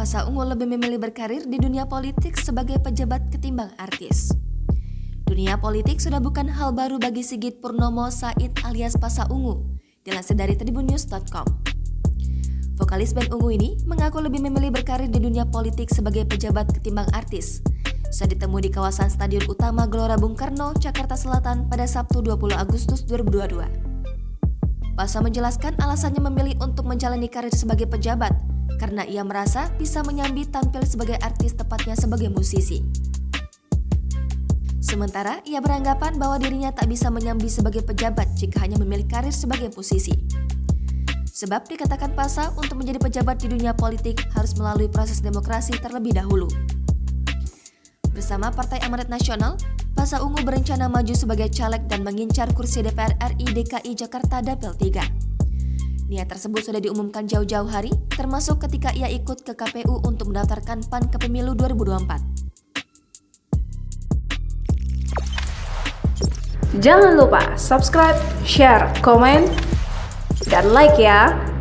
Pasha Ungu lebih memilih berkarir di dunia politik sebagai pejabat ketimbang artis. Dunia politik sudah bukan hal baru bagi Sigit Purnomo Said alias Pasha Ungu, dilansir dari tribunnews.com. Vokalis band Ungu ini mengaku lebih memilih berkarir di dunia politik sebagai pejabat ketimbang artis. Saat ditemui di kawasan Stadion Utama Gelora Bung Karno, Jakarta Selatan pada Sabtu 20 Agustus 2022. Pasha menjelaskan alasannya memilih untuk menjalani karir sebagai pejabat karena ia merasa bisa menyambi tampil sebagai artis, tepatnya sebagai musisi. Sementara ia beranggapan bahwa dirinya tak bisa menyambi sebagai pejabat jika hanya memilih karir sebagai musisi. Sebab dikatakan Pasha untuk menjadi pejabat di dunia politik harus melalui proses demokrasi terlebih dahulu. Bersama Partai Amanat Nasional, Pasha Ungu berencana maju sebagai caleg dan mengincar kursi DPR RI DKI Jakarta Dapil 3. Niat tersebut sudah diumumkan jauh-jauh hari, termasuk ketika ia ikut ke KPU untuk mendaftarkan PAN ke pemilu 2024. Jangan lupa subscribe, share, komen, dan like ya!